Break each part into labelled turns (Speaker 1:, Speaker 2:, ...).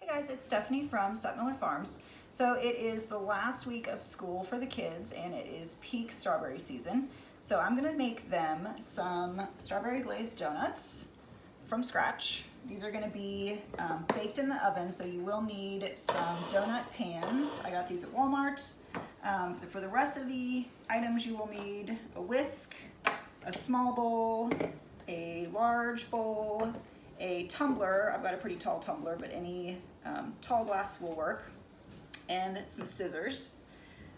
Speaker 1: Hey guys, it's Stephanie from Sutton Miller Farms. So it is the last week of school for the kids and it is peak strawberry season. So I'm gonna make them some strawberry glazed donuts from scratch. These are gonna be baked in the oven, so you will need some donut pans. I got these at Walmart. For the rest of the items, you will need a whisk, a small bowl, a large bowl, a tumbler. I've got a pretty tall tumbler, but any tall glass will work, and some scissors.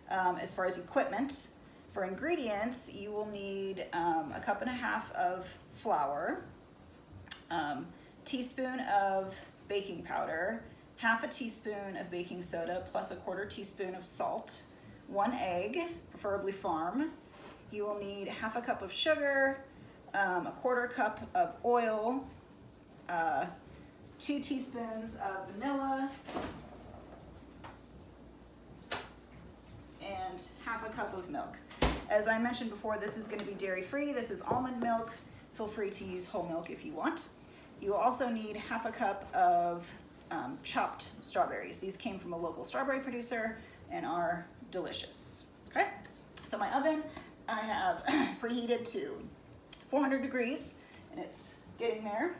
Speaker 1: As far as equipment, for ingredients, you will need a cup and a half of flour, teaspoon of baking powder, half a teaspoon of baking soda, plus a quarter teaspoon of salt, 1 egg, preferably farm. You will need half a cup of sugar, a quarter cup of oil, 2 teaspoons of vanilla, and half a cup of milk. As I mentioned before, this is going to be dairy-free. This is almond milk. Feel free to use whole milk if you want. You will also need half a cup of chopped strawberries. These came from a local strawberry producer and are delicious. Okay, so my oven I have preheated to 400 degrees, and it's getting there.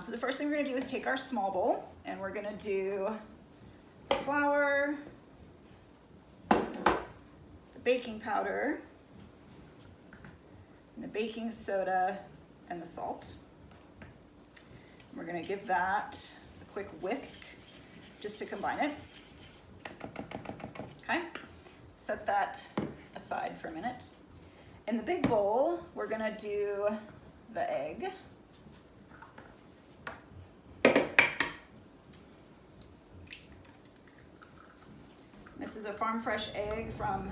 Speaker 1: So the first thing we're gonna do is take our small bowl, and we're gonna do the flour, the baking powder, and the baking soda, and the salt. We're gonna give that a quick whisk just to combine it. Okay, set that aside for a minute. In the big bowl, we're gonna do the egg. This is a farm fresh egg from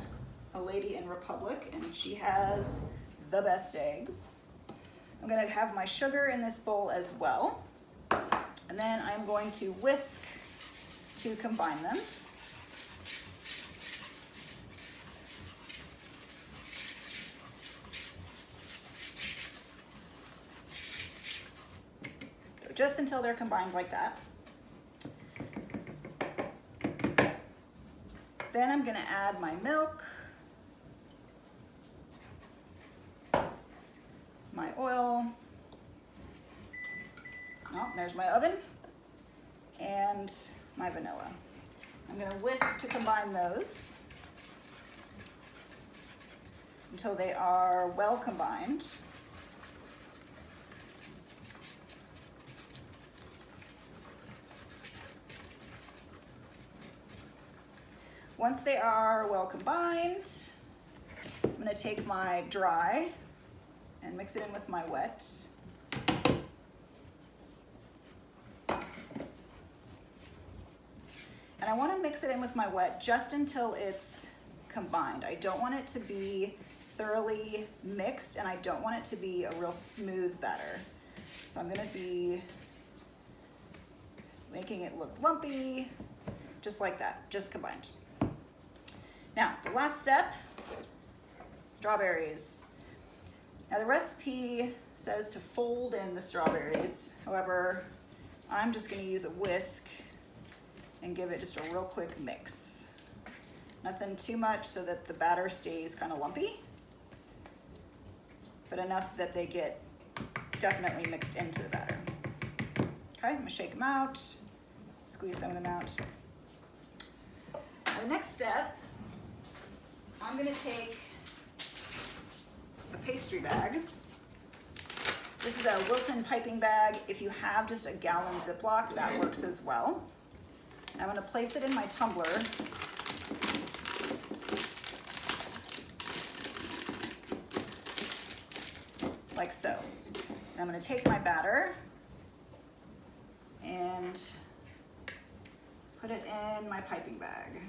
Speaker 1: a lady in Republic, and she has the best eggs. I'm gonna have my sugar in this bowl as well. And then I'm going to whisk to combine them. So just until they're combined like that. Then I'm gonna add my milk, my oil, oh, there's my oven, and my vanilla. I'm gonna whisk to combine those until they are well combined. Once they are well combined, I'm gonna take my dry and mix it in with my wet. And I wanna mix it in with my wet just until it's combined. I don't want it to be thoroughly mixed, and I don't want it to be a real smooth batter. So I'm gonna be making it look lumpy, just like that, just combined. Now, the last step, strawberries. Now the recipe says to fold in the strawberries. However, I'm just gonna use a whisk and give it just a real quick mix. Nothing too much so that the batter stays kind of lumpy, but enough that they get definitely mixed into the batter. Okay, I'm gonna shake them out, squeeze some of them out. The next step, I'm gonna take a pastry bag. This is a Wilton piping bag. If you have just a gallon Ziploc, that works as well. I'm gonna place it in my tumbler. Like so. And I'm gonna take my batter and put it in my piping bag.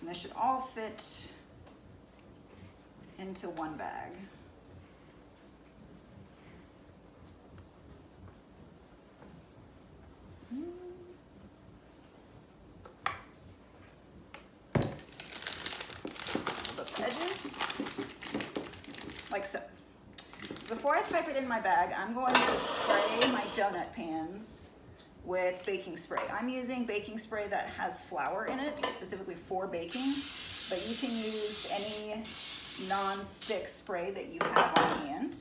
Speaker 1: And this should all fit into one bag. Hold up the edges, like so. Before I pipe it in my bag, I'm going to spray my donut pans with baking spray. I'm using baking spray that has flour in it, specifically for baking, but you can use any non-stick spray that you have on hand.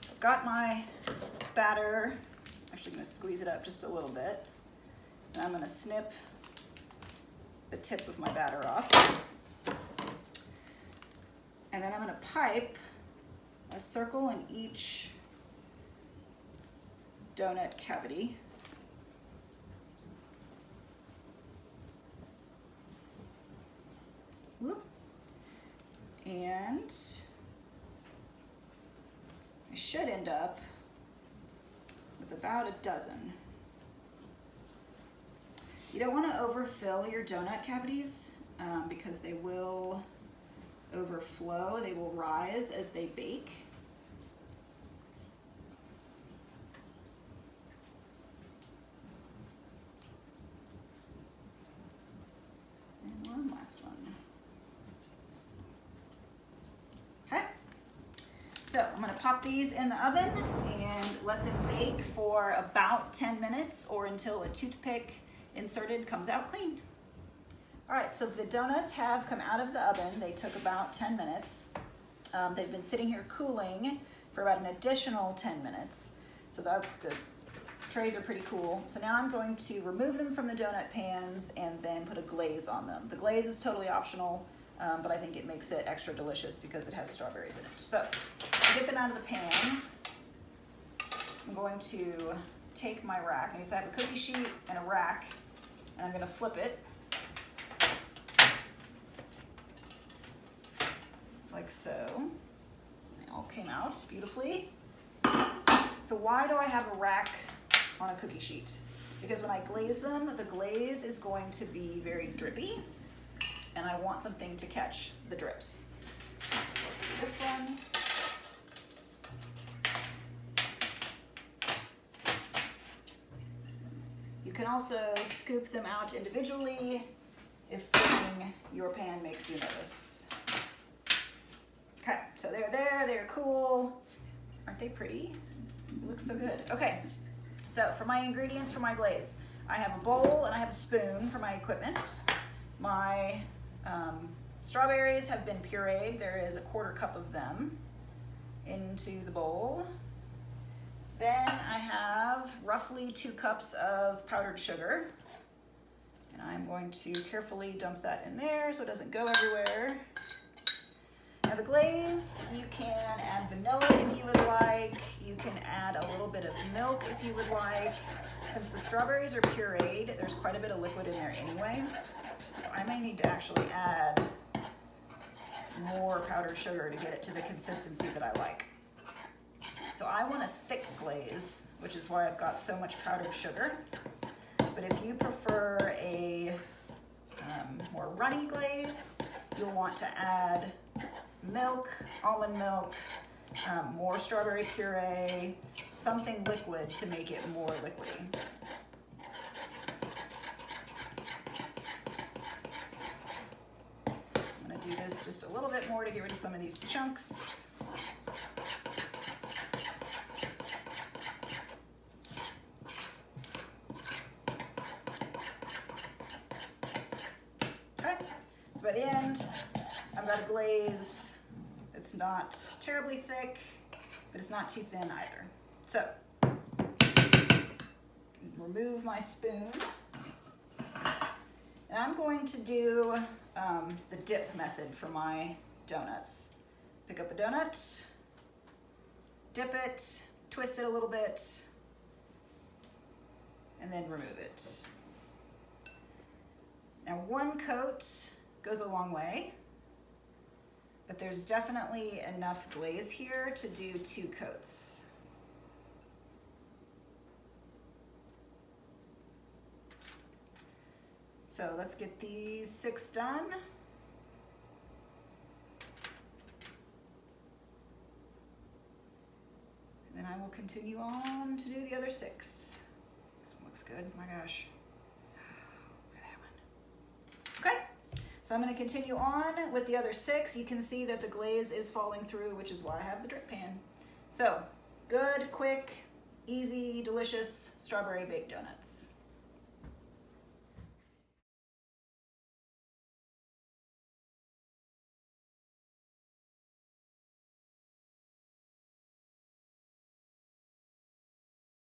Speaker 1: I've got my batter. I'm actually going to squeeze it up just a little bit. And I'm going to snip the tip of my batter off. And then I'm going to pipe a circle in each donut cavity. Whoop. And I should end up with about a dozen. You don't want to overfill your donut cavities because they will overflow, they will rise as they bake. And one last one. Okay, so I'm going to pop these in the oven and let them bake for about 10 minutes or until a toothpick inserted comes out clean. All right, so the donuts have come out of the oven. They took about 10 minutes. They've been sitting here cooling for about an additional 10 minutes. So the trays are pretty cool. So now I'm going to remove them from the donut pans and then put a glaze on them. The glaze is totally optional, but I think it makes it extra delicious because it has strawberries in it. So to get them out of the pan, I'm going to take my rack. And I have a cookie sheet and a rack, and I'm going to flip it like so. They all came out beautifully. So why do I have a rack on a cookie sheet? Because when I glaze them, the glaze is going to be very drippy, and I want something to catch the drips. So let's do this one. You can also scoop them out individually if flipping your pan makes you nervous. Okay, so they're there, they're cool. Aren't they pretty? It looks so good. Okay, so for my ingredients for my glaze, I have a bowl and I have a spoon for my equipment. My strawberries have been pureed. There is a 1/4 cup of them into the bowl. Then I have roughly 2 cups of powdered sugar. And I'm going to carefully dump that in there so it doesn't go everywhere. Now the glaze, you can add vanilla if you would like. You can add a little bit of milk if you would like. Since the strawberries are pureed, there's quite a bit of liquid in there anyway. So I may need to actually add more powdered sugar to get it to the consistency that I like. So I want a thick glaze, which is why I've got so much powdered sugar. But if you prefer a more runny glaze, you'll want to add milk, almond milk, more strawberry puree, something liquid to make it more liquidy. I'm going to do this just a little bit more to get rid of some of these chunks. Okay, so by the end, I've got a glaze. It's not terribly thick, but it's not too thin either. So, remove my spoon. And I'm going to do the dip method for my donuts. Pick up a donut, dip it, twist it a little bit, and then remove it. Now 1 coat goes a long way, but there's definitely enough glaze here to do 2 coats. So let's get these 6 done. And then I will continue on to do the other 6. This one looks good, my gosh. So I'm going to continue on with the other 6. You can see that the glaze is falling through, which is why I have the drip pan. So good, quick, easy, delicious strawberry baked donuts.